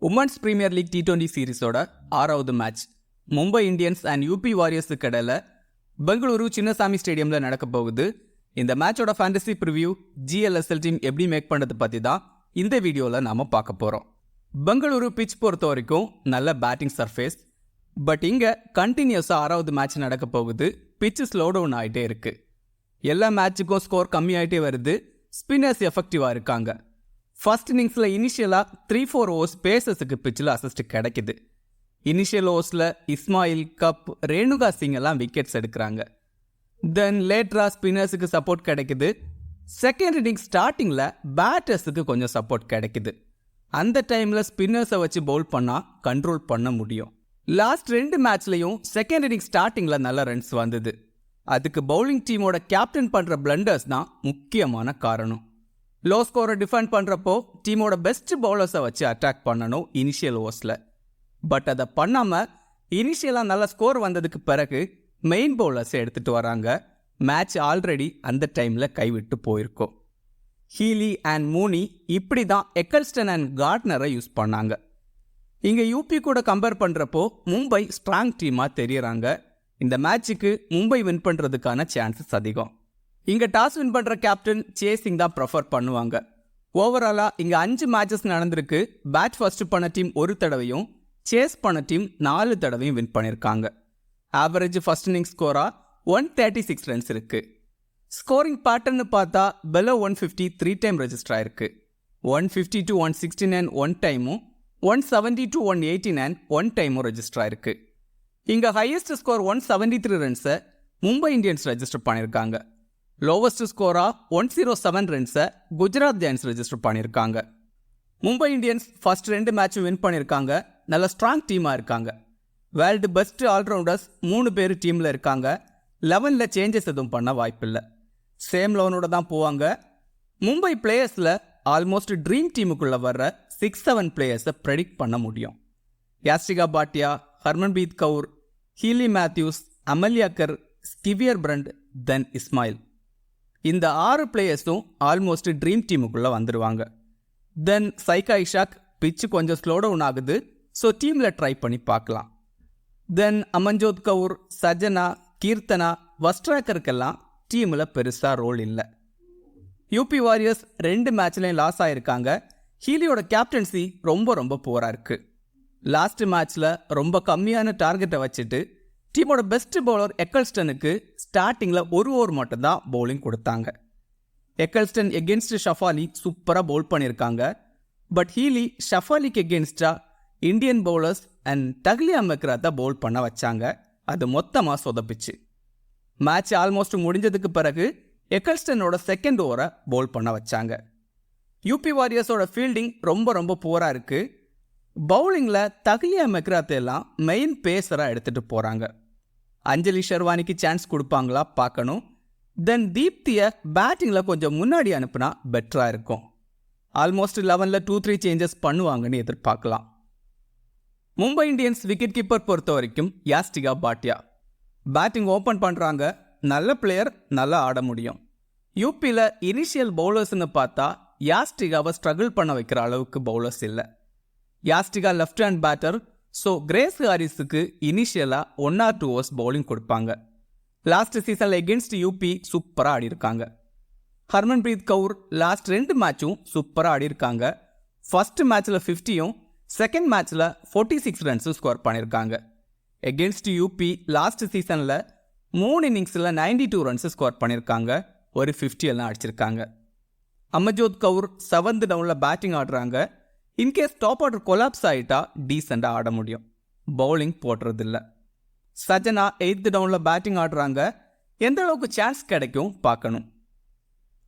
Women's premier league T20 சீரிஸோட 6வது match Mumbai Indians and UP வாரியர்ஸுக்கு இடையில பெங்களூரு சின்னசாமி ஸ்டேடியமில் நடக்க போகுது. இந்த மேட்சோட ஃபேண்டசி ப்ரிவ்யூ GLSL டீம் எப்படி மேக் பண்ணுறது பற்றி தான் இந்த வீடியோவில் நாம் பார்க்க போகிறோம். பெங்களூரு பிச் பொறுத்த வரைக்கும் நல்ல பேட்டிங் சர்ஃபேஸ், பட் இங்கே கண்டினியூஸாக 6வது மேட்ச் நடக்க போகுது. பிச்சு ஸ்லோ டவுன் ஆகிட்டே இருக்குது. எல்லா மேட்சுக்கும் ஸ்கோர் கம்மியாகிட்டே வருது. ஸ்பின்னர்ஸ் எஃபெக்டிவாக இருக்காங்க. ஃபர்ஸ்ட் இன்னிங்ஸில் இனிஷியலாக 3-4 ஓவர்ஸ் பேசஸுக்கு பிச்சில் அசிஸ்ட் கிடைக்குது. இனிஷியல் ஓவர்ஸில் இஸ்மாயில், கப், ரேணுகா சிங் எல்லாம் விக்கெட்ஸ் எடுக்கிறாங்க. தென் லேட்டராக ஸ்பின்னர்ஸுக்கு சப்போர்ட் கிடைக்குது. செகண்ட் இன்னிங்ஸ் ஸ்டார்டிங்கில் பேட்டர்ஸுக்கு கொஞ்சம் சப்போர்ட் கிடைக்குது. அந்த டைமில் ஸ்பின்னர்ஸை வச்சு பவுல் பண்ணால் கண்ட்ரோல் பண்ண முடியும். லாஸ்ட் 2 மேட்ச்லையும் செகண்ட் இன்னிங்ஸ் ஸ்டார்டிங்கில் நல்ல ரன்ஸ் வந்தது. அதுக்கு பவுலிங் டீமோட கேப்டன் பண்ணுற பிளண்டர்ஸ் தான் முக்கியமான காரணம். லோ ஸ்கோரை டிஃபெண்ட் பண்ணுறப்போ டீமோட பெஸ்ட் பவுலர்ஸை வச்சு அட்டாக் பண்ணணும் இனிஷியல் ஓவர்ஸில். பட் அதை பண்ணாமல் இனிஷியலாக நல்ல ஸ்கோர் வந்ததுக்கு பிறகு மெயின் பவுலர்ஸை எடுத்துகிட்டு வராங்க. மேட்ச் ஆல்ரெடி அந்த டைமில் கைவிட்டு போயிருக்கோம். ஹீலி அண்ட் மூனி இப்படி தான் எக்கல்ஸ்டன் அண்ட் கார்ட்னரை யூஸ் பண்ணாங்க. இங்கே யூபி கூட கம்பேர் பண்ணுறப்போ மும்பை ஸ்ட்ராங் டீமாக தெரியறாங்க. இந்த மேட்சுக்கு மும்பை வின் பண்ணுறதுக்கான சான்சஸ் அதிகம். இங்கே டாஸ் வின் பண்ணுற கேப்டன் சேசிங் தான் ப்ரிஃபர் பண்ணுவாங்க. ஓவராலாக இங்கே 5 மேட்சஸ் நடந்திருக்கு. பேட் ஃபர்ஸ்ட் பண்ண டீம் 1 தடவையும் சேஸ் பண்ண டீம் 4 தடவையும் வின் பண்ணியிருக்காங்க. ஆவரேஜ் ஃபர்ஸ்ட் இன்னிங்ஸ் ஸ்கோராக 136 ரன்ஸ் இருக்குது. ஸ்கோரிங் பேட்டர்னு பார்த்தா below 150 3 டைம் ரெஜிஸ்டர் ஆயிருக்கு. 150 to 169 1 டைமும் 170 to 189 1 டைமும் ரெஜிஸ்டர் ஆயிருக்கு. இங்கே ஹையஸ்ட் ஸ்கோர் 173 ரன்ஸை மும்பை இந்தியன்ஸ் ரெஜிஸ்டர் பண்ணியிருக்காங்க. லோவஸ்ட் ஸ்கோரா 107 ரன்ஸை குஜராத் ஜெயின்ஸ் ரெஜிஸ்டர் பண்ணியிருக்காங்க. மும்பை இந்தியன்ஸ் ஃபர்ஸ்ட் 2 மேட்சும் வின் பண்ணியிருக்காங்க. நல்ல ஸ்ட்ராங் டீமாக இருக்காங்க. வேர்ல்டு பெஸ்ட் ஆல்ரவுண்டர்ஸ் 3 பேர் டீமில் இருக்காங்க. 11ல் சேஞ்சஸ் எதுவும் பண்ண வாய்ப்பில்லை. சேம் 11ஓட தான் போவாங்க. மும்பை பிளேயர்ஸில் ஆல்மோஸ்ட் ட்ரீம் டீமுக்குள்ளே வர்ற 6-7 பிளேயர்ஸை ப்ரெடிக்ட் பண்ண முடியும். Yastika Bhatia, Harmanpreet Kaur, Hayley Matthews, Amelia Kerr, Sciver Brunt, then Ismail. இந்த 6 பிளேயர்ஸும் ஆல்மோஸ்ட் ட்ரீம் டீமுக்குள்ளே வந்துடுவாங்க. தென் சைகா இஷாக் பிச்சு கொஞ்சம் ஸ்லோ டவுன் ஆகுது, ஸோ டீமில் ட்ரை பண்ணி பார்க்கலாம். தென் அமன்ஜோத் கவுர், சஜனா, கீர்த்தனா, வஸ்ட்ராக்கருக்கெல்லாம் டீமில் பெருசாக ரோல் இல்லை. யூபி வாரியர்ஸ் 2 மேட்ச்லையும் லாஸ் ஆகிருக்காங்க. ஹீலியோட கேப்டன்சி ரொம்ப புவராக இருக்குது. லாஸ்ட் மேட்ச்சில் ரொம்ப கம்மியான டார்கெட்டை வச்சுட்டு டீமோட பெஸ்ட் பவுலர் எக்கல்ஸ்டனுக்கு ஸ்டார்டிங்கில் 1 ஓவர் மட்டும்தான் பவுலிங் கொடுத்தாங்க. எக்கல்ஸ்டன் எகென்ஸ்ட் ஷஃபாலி சூப்பராக பவுல் பண்ணியிருக்காங்க. பட் ஹீலி ஷஃபாலிக்கு எகென்ஸ்டாக இந்தியன் பவுலர்ஸ் அண்ட் டக்லியா மெக்ராத்தை பவுல் பண்ண வச்சாங்க. அது மொத்தமாக சொதப்பிச்சு. மேட்ச் ஆல்மோஸ்ட் முடிஞ்சதுக்கு பிறகு எக்கல்ஸ்டனோட செகண்ட் ஓவரை பவுல் பண்ண வச்சாங்க. யூபி வாரியர்ஸோட ஃபீல்டிங் ரொம்ப புவராக இருக்குது. பவுலிங்கில் தக்லியா மெக்ராத்தை எல்லாம் மெயின் பேஸராக எடுத்துகிட்டு போகிறாங்க. அஞ்சலி ஷெர்வானிக்கு சான்ஸ் கொடுப்பாங்களா பார்க்கணும். தென் தீப்தியை பேட்டிங்கில் கொஞ்சம் முன்னாடி அனுப்புனா பெட்டராக இருக்கும். ஆல்மோஸ்ட் 11ல் 2-3 சேஞ்சஸ் பண்ணுவாங்கன்னு எதிர்பார்க்கலாம். மும்பை இந்தியன்ஸ் விக்கெட் கீப்பர் பொறுத்த வரைக்கும் யாஸ்டிகா பாட்டியா பேட்டிங் ஓப்பன் பண்ணுறாங்க. நல்ல பிளேயர், நல்லா ஆட முடியும். யூபியில் இனிஷியல் பவுலர்ஸ்னு பார்த்தா யாஸ்டிகாவை ஸ்ட்ரகிள் பண்ண வைக்கிற அளவுக்கு பவுலர்ஸ் இல்லை. Yastika left hand batter, so Grace ஹாரிஸுக்கு இனிஷியலாக 1 or 2 ஓவர்ஸ் பவுலிங் கொடுப்பாங்க. லாஸ்ட் சீசனில் எகென்ஸ்ட் யூபி சூப்பராக ஆடிருக்காங்க. ஹர்மன்பிரீத் கவுர் லாஸ்ட் 2 மேட்சும் சூப்பராக ஆடிருக்காங்க. ஃபர்ஸ்ட் மேட்ச்சில் 50யும் செகண்ட் மேட்ச்சில் 46 ரன்ஸும் ஸ்கோர் பண்ணியிருக்காங்க. எகென்ஸ்ட் யூபி லாஸ்ட் சீசனில் 3 இன்னிங்ஸில் 92 ரன்ஸு ஸ்கோர் பண்ணியிருக்காங்க. ஒரு 50 எல்லாம் அடிச்சிருக்காங்க. அமர்ஜோத் கவுர் 7th டவுனில் பேட்டிங் ஆடுறாங்க. இன்கேஸ் டாப் ஆர்டர் கொலாப்ஸ் ஆகிட்டா டீசெண்டாக ஆட முடியும். பவுலிங் போடுறதில்ல. சஜனா 8th டவுனில் பேட்டிங் ஆடுறாங்க. எந்த அளவுக்கு சான்ஸ் கிடைக்கும் பார்க்கணும்.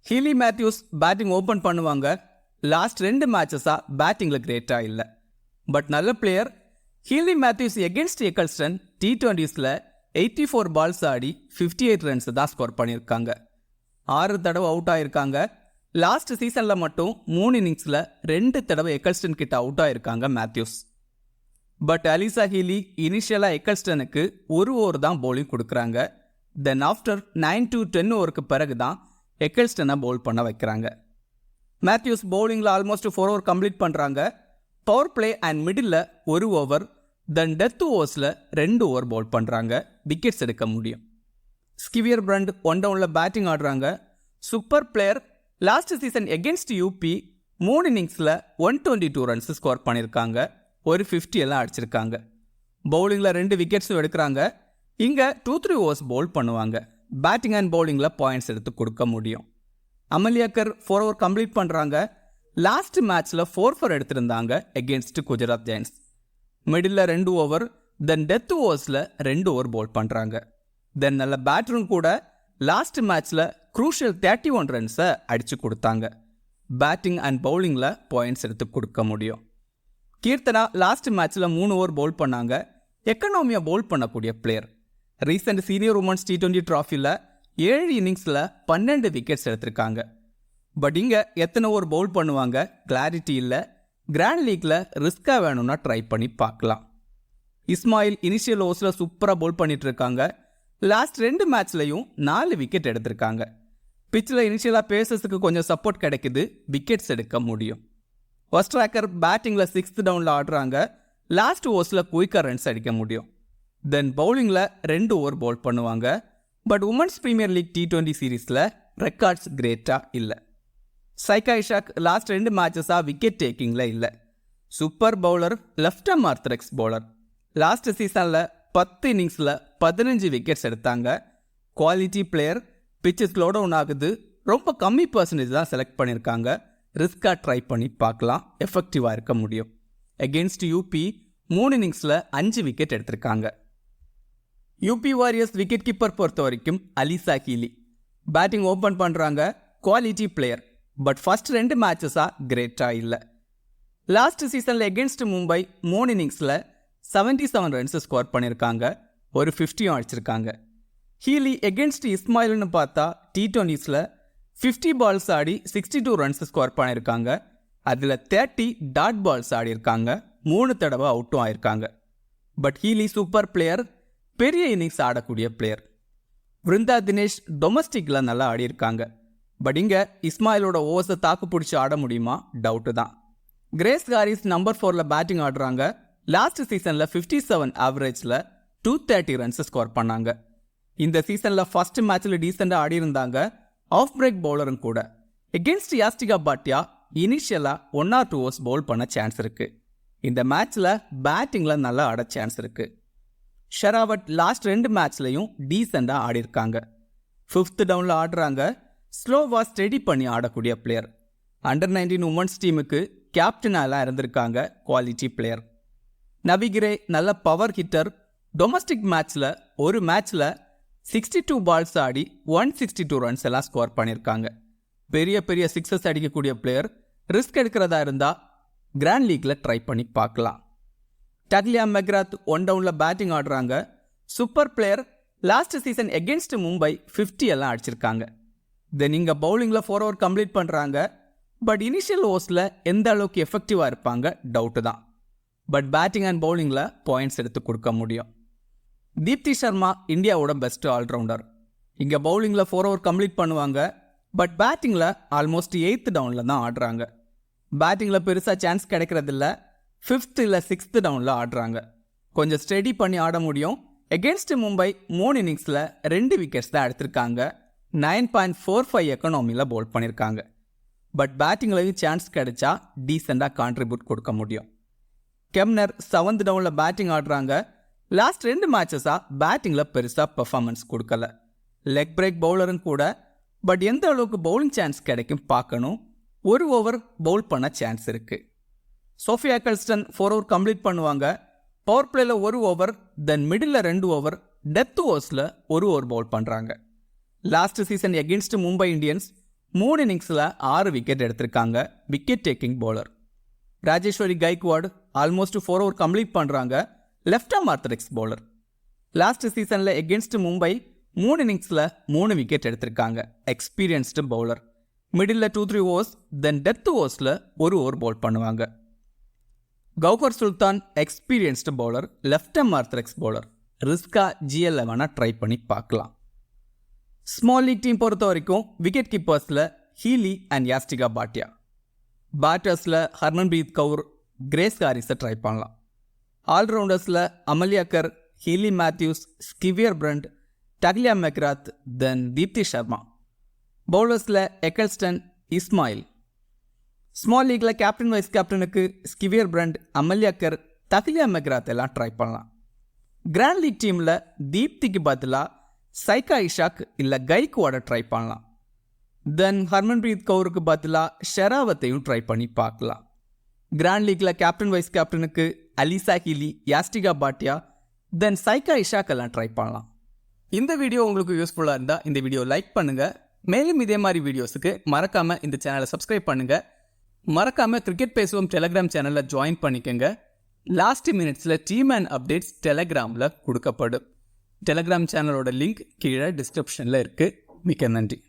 ஹீலி மேத்யூஸ் பேட்டிங் ஓப்பன் பண்ணுவாங்க. லாஸ்ட் 2 மேட்சஸாக பேட்டிங்கில் கிரேட்டாக இல்லை, பட் நல்ல player. Healy Matthews against Ecclestone T20ஸில் 84 பால்ஸ் ஆடி 58 ரன்ஸ் தான் ஸ்கோர் பண்ணியிருக்காங்க. 6 தடவை அவுட் ஆகிருக்காங்க. லாஸ்ட் சீசனில் மட்டும் 3 இன்னிங்ஸில் 2 தடவை எக்கல்ஸ்டன் கிட்ட அவுட் ஆகிருக்காங்க மேத்யூஸ். பட் அலிசா ஹீலி இனிஷியலாக எக்கல்ஸ்டனுக்கு 1 ஓவர் தான் பவுலிங் கொடுக்குறாங்க. தென் ஆஃப்டர் 9 to 10 ஓவருக்கு பிறகு தான் எக்கல்ஸ்டனை பவுல் பண்ண வைக்கிறாங்க. மேத்யூஸ் பவுலிங்கில் ஆல்மோஸ்ட் 4 ஓவர் கம்ப்ளீட் பண்ணுறாங்க. பவர் பிளே அண்ட் மிடில் ஒரு ஓவர், தென் டெத் ஓவர்ஸில் 2 ஓவர் பவுல் பண்ணுறாங்க, விக்கெட்ஸ் எடுக்க முடியும். ஸ்கிவியர் பிரண்ட் 1 டவுனில் பேட்டிங் ஆடுறாங்க. Super player, last season against UP 3 இன்னிங்ஸில் 122 ரன்ஸ் ஸ்கோர் பண்ணியிருக்காங்க, ஒரு 50 எல்லாம் அடிச்சிருக்காங்க. பவுலிங்கில் 2 விக்கெட்ஸும் எடுக்கிறாங்க. இங்கே 2-3 ஓவர்ஸ் பவுல் பண்ணுவாங்க. பேட்டிங் அண்ட் பவுலிங்கில் பாயிண்ட்ஸ் எடுத்து கொடுக்க முடியும். அமல்யாக்கர் 4 ஓவர் கம்ப்ளீட் பண்ணுறாங்க. லாஸ்ட் மேட்ச்சில் 4 எடுத்திருந்தாங்க against Gujarat Giants. Middle 2 over, then death ஓவர்ஸில் 2 ஓவர் பவுல் பண்ணுறாங்க. தென் நல்ல பேட்டரும் கூட லாஸ்ட் மேட்ச்சில் க்ரூஷியல் 31 ரன்ஸை அடித்து கொடுத்தாங்க. பேட்டிங் அண்ட் பவுலிங்கில் பாயிண்ட்ஸ் எடுத்து கொடுக்க முடியும். கீர்த்தனா லாஸ்ட் மேட்ச்சில் 3 ஓவர் பவுல் பண்ணாங்க. எக்கனாமியாக பவுல் பண்ணக்கூடிய player. Recent senior women's T20 ட்ராஃபியில் 7 இன்னிங்ஸில் 12 விக்கெட்ஸ் எடுத்திருக்காங்க. பட் இங்கே எத்தனை ஓவர் பவுல் பண்ணுவாங்க கிளாரிட்டி இல்லை. கிராண்ட் லீக்கில் ரிஸ்காக வேணும்னா ட்ரை பண்ணி பார்க்கலாம். இஸ்மாயில் இனிஷியல் ஓவர்ஸில் சூப்பராக பவுல் பண்ணிட்டு இருக்காங்க. லாஸ்ட் 2 மேட்ச்லையும் 4 விக்கெட் எடுத்திருக்காங்க. பிச்சில் இனிஷியலாக பேசஸுக்கு கொஞ்சம் சப்போர்ட் கிடைக்குது, விக்கெட்ஸ் எடுக்க முடியும். ஒஸ்ட்ராக்கர் பேட்டிங்கில் 6th டவுனில் ஆடுறாங்க. லாஸ்ட் ஓவர்ஸில் குயிக்காக ரன்ஸ் அடிக்க முடியும். தென் பவுலிங்கில் 2 ஓவர் பவுல் பண்ணுவாங்க. But women's premier league T20 சீரீஸில் ரெக்கார்ட்ஸ் கிரேட்டாக இல்லை. சைகா இஷாக் லாஸ்ட் 2 மேட்சஸாக விக்கெட் டேக்கிங்கில் இல்லை. Super bowler, left arm orthodox bowler. Last சீசனில் 10 இன்னிங்ஸில் 15 விக்கெட்ஸ் எடுத்தாங்க. Quality player. Pitches slow down ஆகுது, ரொம்ப கம்மி பர்சன்டேஜ் தான் செலக்ட் பண்ணியிருக்காங்க. ரிஸ்காக ட்ரை பண்ணி பார்க்கலாம், எஃபெக்டிவாக இருக்க முடியும். எகென்ஸ்ட் யூபி 3 இன்னிங்ஸில் 5 விக்கெட் எடுத்திருக்காங்க. யூபி வாரியர்ஸ் விக்கெட் கீப்பர் பொறுத்த வரைக்கும் அலிசா ஹீலி. பேட்டிங் ஓப்பன் பண்ணுறாங்க. Quality player. பட் ஃபர்ஸ்ட் 2 மேட்சஸாக கிரேட்டாக இல்லை. லாஸ்ட் சீசனில் எகென்ஸ்ட் மும்பை 3 இன்னிங்ஸில் 77 ரன்ஸ் ஸ்கோர் பண்ணியிருக்காங்க, ஒரு 50 அடிச்சிருக்காங்க. ஹீலி எகென்ஸ்ட் இஸ்மாயில்னு பார்த்தா T20ஸில் 50 பால்ஸ் ஆடி 62 ரன்ஸ் ஸ்கோர் பண்ணியிருக்காங்க. அதில் 30 டாட் பால்ஸ் ஆடி இருக்காங்க, 3 தடவை அவுட்டும் ஆயிருக்காங்க. பட் ஹீலி சூப்பர் பிளேயர், பெரிய இன்னிங்ஸ் ஆடக்கூடிய பிளேயர். விருந்தா தினேஷ் டொமஸ்டிக்கில் நல்லா ஆடி இருக்காங்க. பட் இங்கே இஸ்மாயிலோட ஓவர்ஸை தாக்கு பிடிச்சி ஆட முடியுமா, டவுட்டு தான். கிரேஸ் ஹாரிஸ் நம்பர் 4ல் பேட்டிங் ஆடுறாங்க. லாஸ்ட் சீசனில் 57 ஆவரேஜில் 230 ரன்ஸ் ஸ்கோர் பண்ணாங்க. இந்த சீசனில் ஃபர்ஸ்ட் மேட்ச்சில் டீசெண்டாக ஆடி இருந்தாங்க. ஆஃப் பிரேக் பவுலரும் கூட. எகென்ஸ்ட் யாஸ்டிகா பாட்டியா இனிஷியலாக 1 or 2 ஓவர்ஸ் பவுல் பண்ண சான்ஸ் இருக்குது. இந்த மேட்ச்சில் பேட்டிங்கில் நல்லா ஆட சான்ஸ் இருக்குது. ஷெராவட் லாஸ்ட் 2 மேட்ச்லையும் டீசெண்டாக ஆடி இருக்காங்க. 5th டவுனில் ஆடுறாங்க. ஸ்லோவாக ஸ்டெடி பண்ணி ஆடக்கூடிய பிளேயர். அண்டர் 19 உமன்ஸ் டீமுக்கு கேப்டனாலாம் இருந்திருக்காங்க, குவாலிட்டி பிளேயர். நவிகிரே நல்ல பவர் ஹிட்டர். டொமஸ்டிக் மேட்ச்சில் ஒரு மேட்ச்சில் 62 பால்ஸ் ஆடி 162 ரன்ஸ் எல்லாம் ஸ்கோர் பண்ணியிருக்காங்க. பெரிய பெரிய சிக்ஸஸ் அடிக்கக்கூடிய பிளேயர். ரிஸ்க் எடுக்கிறதா இருந்தால் கிராண்ட் லீக்கில் ட்ரை பண்ணி பார்க்கலாம். டக்லியா மெக்ராத் 1 டவுனில் பேட்டிங் ஆடுறாங்க. Super player. Last season against Mumbai 50 எல்லாம் அடிச்சிருக்காங்க. தென் இங்கே பவுலிங்கில் 4 ஓவர் கம்ப்ளீட் பண்ணுறாங்க. பட் இனிஷியல் ஓவர்ஸில் எந்த அளவுக்கு எஃபெக்டிவாக இருப்பாங்க, டவுட்டு தான். பட் பேட்டிங் அண்ட் பவுலிங்கில் பாயிண்ட்ஸ் எடுத்து கொடுக்க முடியும். தீப்தி சர்மா இந்தியாவோட பெஸ்ட் ஆல்ரவுண்டர். இங்கே பவுலிங்கில் 4 ஓவர் கம்ப்ளீட் பண்ணுவாங்க. பட் பேட்டிங்கில் ஆல்மோஸ்ட் 8th டவுனில் தான் ஆடுறாங்க. பேட்டிங்கில் பெருசாக சான்ஸ் கிடைக்கிறதில்ல. 5th இல்லை 6th டவுனில் ஆடுறாங்க. கொஞ்சம் ஸ்டெடி பண்ணி ஆட முடியும். எகென்ஸ்ட் மும்பை 3 இன்னிங்ஸில் 2 விக்கெட்ஸ் தான் எடுத்திருக்காங்க. 9.45 எக்கனாமியில் பவுல் பண்ணியிருக்காங்க. பட் பேட்டிங்லையும் சான்ஸ் கிடைச்சா டீசெண்டாக கான்ட்ரிபியூட் கொடுக்க முடியும். கெம்னர் 7th டவுனில் பேட்டிங் ஆடுறாங்க. லாஸ்ட் 2 மேட்சஸாக பேட்டிங்கில் பெருசாக பெர்ஃபார்மன்ஸ் கொடுக்கல. லெக் பிரேக் பவுலரும் கூட. பட் எந்த அளவுக்கு பவுலிங் சான்ஸ் கிடைக்கும் பார்க்கணும். 1 ஓவர் பவுல் பண்ண சான்ஸ் இருக்குது. சோஃபியா கல்ஸ்டன் 4 ஓவர் கம்ப்ளீட் பண்ணுவாங்க. பவர் பிளேயில் 1 over, then middle 2 over, death ஓவர்ஸில் 1 ஓவர் பவுல் பண்ணுறாங்க. Last season against Mumbai Indians 3 இன்னிங்ஸில் 6 விக்கெட் எடுத்திருக்காங்க, wicket taking bowler. Rajeshwari Gayakwad almost 4 over complete பண்ணுறாங்க. Left arm orthodox bowler. Last சீசனில் எகென்ஸ்ட் மும்பை 3 இன்னிங்ஸில் 3 விக்கெட் எடுத்திருக்காங்க, experienced bowler. Middle 2-3 overs, then death ஓவர்ஸில் 1 over bowl பண்ணுவாங்க. கௌஹர் சுல்தான் experienced bowler, left arm orthodox bowler. ரிஸ்கா GL11 try பண்ணி பார்க்கலாம். ஸ்மால் லீக் டீம் பொறுத்த வரைக்கும் விக்கெட் கீப்பர்ஸில் ஹீலி அண்ட் யாஸ்டிகா பாட்டியா. பேட்டர்ஸில் ஹர்மன்பிரீத் கவுர், கிரேஸ் ஹாரிஸை ட்ரை பண்ணலாம். ஆல்ரவுண்டர்ஸில் Amelia Kerr, Healy Matthews, Sciver Brunt, Tahlia McGrath, then Deepti Sharma. பவுலர்ஸில் எக்கல்ஸ்டன், இஸ்மாயில். ஸ்மால் லீக்கில் கேப்டன் வைஸ் கேப்டனுக்கு Sciver Brunt, Amelia Kerr, Tahlia McGrath எல்லாம் ட்ரை பண்ணலாம். கிராண்ட் லீக் டீமில் தீப்திக்கு பதிலாக சைகா இஷாக் இல்லை கைக்வாடை ட்ரை பண்ணலாம். தென் ஹர்மன்பிரீத் கவுருக்கு பதிலாக ஷெராவத்தையும் ட்ரை பண்ணி பார்க்கலாம். கிராண்ட் லீக்கில் கேப்டன் வைஸ் கேப்டனுக்கு அலிசா ஹீலி, யாஸ்டிகா பாட்டியா, தென் சைகா இஷாக்கெல்லாம் ட்ரை பண்ணலாம். இந்த வீடியோ உங்களுக்கு யூஸ்ஃபுல்லாக இருந்தால் இந்த வீடியோ லைக் பண்ணுங்கள். மேலும் இதே மாதிரி வீடியோஸுக்கு மறக்காமல் இந்த சேனலை சப்ஸ்கிரைப் பண்ணுங்கள். மறக்காமல் கிரிக்கெட் பேசுவோம் டெலகிராம் சேனலில் ஜாயின் பண்ணிக்கோங்க. லாஸ்ட் மினிட்ஸில் டீம் அண்ட் அப்டேட்ஸ் டெலகிராமில் கொடுக்கப்படும். டெலகிராம் சேனலோட லிங்க் கீழே டிஸ்கிரிப்ஷனில் இருக்குது. மிக்க நன்றி.